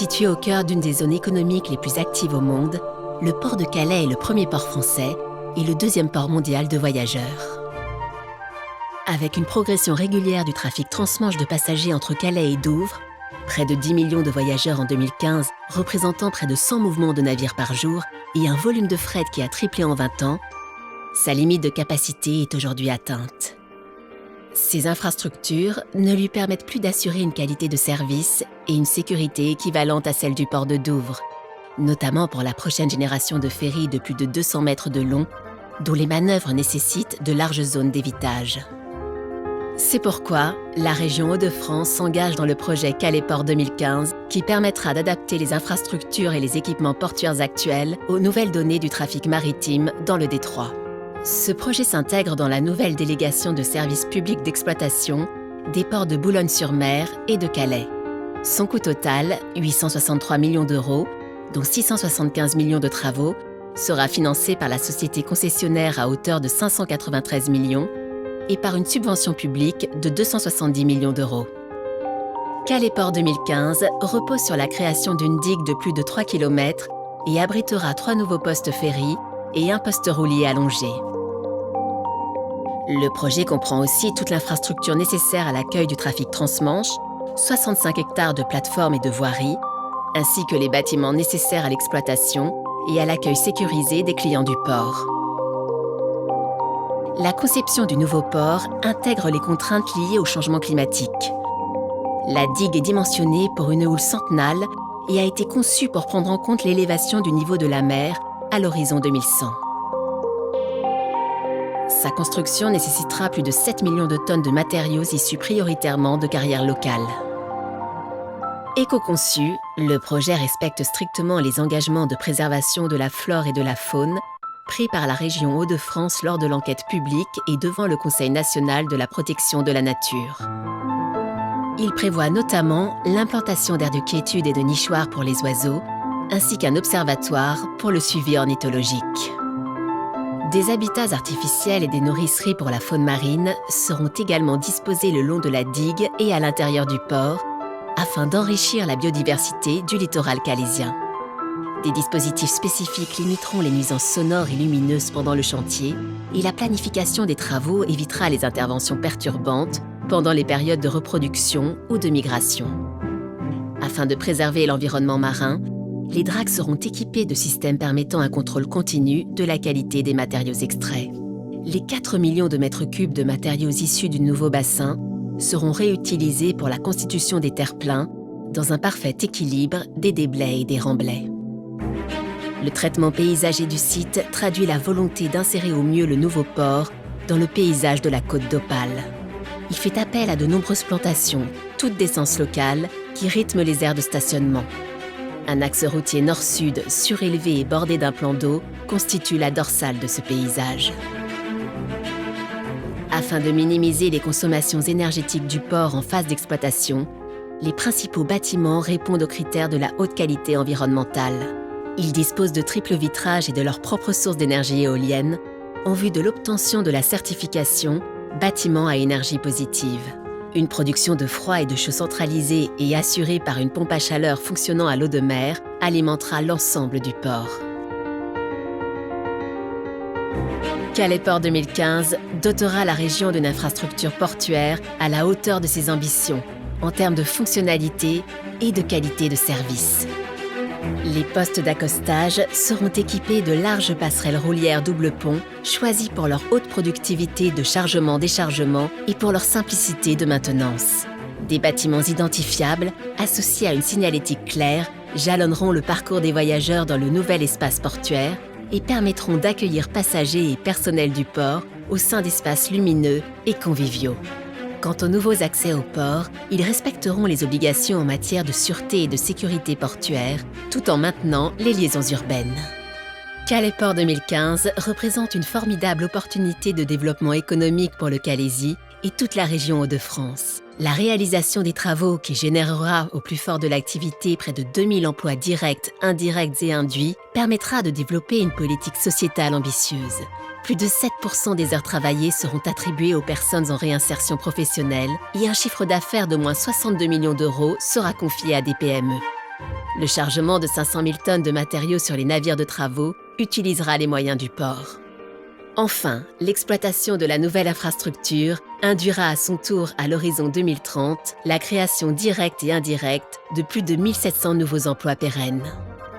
Situé au cœur d'une des zones économiques les plus actives au monde, le port de Calais est le premier port français et le deuxième port mondial de voyageurs. Avec une progression régulière du trafic transmanche de passagers entre Calais et Douvres, près de 10 millions de voyageurs en 2015, représentant près de 100 mouvements de navires par jour et un volume de fret qui a triplé en 20 ans, sa limite de capacité est aujourd'hui atteinte. Ces infrastructures ne lui permettent plus d'assurer une qualité de service et une sécurité équivalente à celle du port de Douvres, notamment pour la prochaine génération de ferries de plus de 200 mètres de long, dont les manœuvres nécessitent de larges zones d'évitage. C'est pourquoi la région Hauts-de-France s'engage dans le projet Calais Port 2015 qui permettra d'adapter les infrastructures et les équipements portuaires actuels aux nouvelles données du trafic maritime dans le détroit. Ce projet s'intègre dans la nouvelle délégation de services publics d'exploitation des ports de Boulogne-sur-Mer et de Calais. Son coût total, 863 millions d'euros, dont 675 millions de travaux, sera financé par la société concessionnaire à hauteur de 593 millions et par une subvention publique de 270 millions d'euros. Calais Port 2015 repose sur la création d'une digue de plus de 3 km et abritera 3 nouveaux postes ferry et un poste roulier allongé. Le projet comprend aussi toute l'infrastructure nécessaire à l'accueil du trafic transmanche, 65 hectares de plateformes et de voiries, ainsi que les bâtiments nécessaires à l'exploitation et à l'accueil sécurisé des clients du port. La conception du nouveau port intègre les contraintes liées au changement climatique. La digue est dimensionnée pour une houle centenale et a été conçue pour prendre en compte l'élévation du niveau de la mer à l'horizon 2100. Sa construction nécessitera plus de 7 millions de tonnes de matériaux issus prioritairement de carrières locales. Éco-conçu, le projet respecte strictement les engagements de préservation de la flore et de la faune pris par la région Hauts-de-France lors de l'enquête publique et devant le Conseil national de la protection de la nature. Il prévoit notamment l'implantation d'aires de quiétude et de nichoirs pour les oiseaux, ainsi qu'un observatoire pour le suivi ornithologique. Des habitats artificiels et des nourriceries pour la faune marine seront également disposés le long de la digue et à l'intérieur du port, afin d'enrichir la biodiversité du littoral calaisien. Des dispositifs spécifiques limiteront les nuisances sonores et lumineuses pendant le chantier et la planification des travaux évitera les interventions perturbantes pendant les périodes de reproduction ou de migration. Afin de préserver l'environnement marin, les dracs seront équipés de systèmes permettant un contrôle continu de la qualité des matériaux extraits. Les 4 millions de mètres cubes de matériaux issus du nouveau bassin seront réutilisés pour la constitution des terre-pleins dans un parfait équilibre des déblais et des remblais. Le traitement paysager du site traduit la volonté d'insérer au mieux le nouveau port dans le paysage de la côte d'Opale. Il fait appel à de nombreuses plantations, toutes d'essence locale, qui rythment les aires de stationnement. Un axe routier nord-sud surélevé et bordé d'un plan d'eau constitue la dorsale de ce paysage. Afin de minimiser les consommations énergétiques du port en phase d'exploitation, les principaux bâtiments répondent aux critères de la haute qualité environnementale. Ils disposent de triple vitrage et de leur propre source d'énergie éolienne en vue de l'obtention de la certification bâtiment à énergie positive. Une production de froid et de chaud centralisée et assurée par une pompe à chaleur fonctionnant à l'eau de mer alimentera l'ensemble du port. Calais Port 2015 dotera la région d'une infrastructure portuaire à la hauteur de ses ambitions en termes de fonctionnalité et de qualité de service. Les postes d'accostage seront équipés de larges passerelles roulières double pont choisies pour leur haute productivité de chargement-déchargement et pour leur simplicité de maintenance. Des bâtiments identifiables, associés à une signalétique claire, jalonneront le parcours des voyageurs dans le nouvel espace portuaire et permettront d'accueillir passagers et personnel du port au sein d'espaces lumineux et conviviaux. Quant aux nouveaux accès au port, ils respecteront les obligations en matière de sûreté et de sécurité portuaire, tout en maintenant les liaisons urbaines. Calais Port 2015 représente une formidable opportunité de développement économique pour le Calaisis et toute la région Hauts-de-France. La réalisation des travaux qui générera au plus fort de l'activité près de 2000 emplois directs, indirects et induits permettra de développer une politique sociétale ambitieuse. Plus de 7% des heures travaillées seront attribuées aux personnes en réinsertion professionnelle et un chiffre d'affaires d'au moins 62 millions d'euros sera confié à des PME. Le chargement de 500 000 tonnes de matériaux sur les navires de travaux utilisera les moyens du port. Enfin, l'exploitation de la nouvelle infrastructure induira à son tour à l'horizon 2030 la création directe et indirecte de plus de 1700 nouveaux emplois pérennes.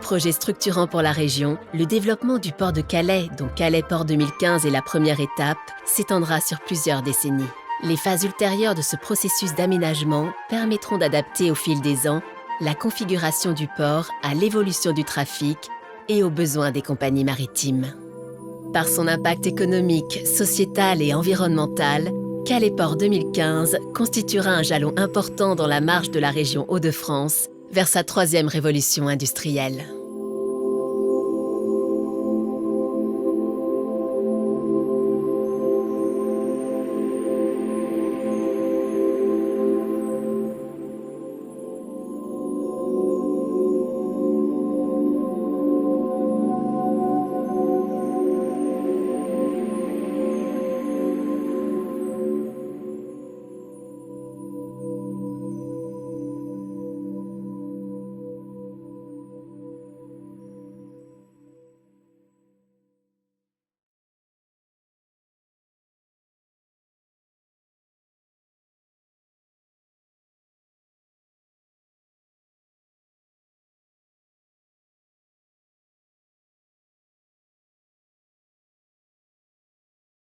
Projet structurant pour la région, le développement du port de Calais, dont Calais Port 2015 est la première étape, s'étendra sur plusieurs décennies. Les phases ultérieures de ce processus d'aménagement permettront d'adapter au fil des ans la configuration du port à l'évolution du trafic et aux besoins des compagnies maritimes. Par son impact économique, sociétal et environnemental, Calais Port 2015 constituera un jalon important dans la marche de la région Hauts-de-France vers sa troisième révolution industrielle.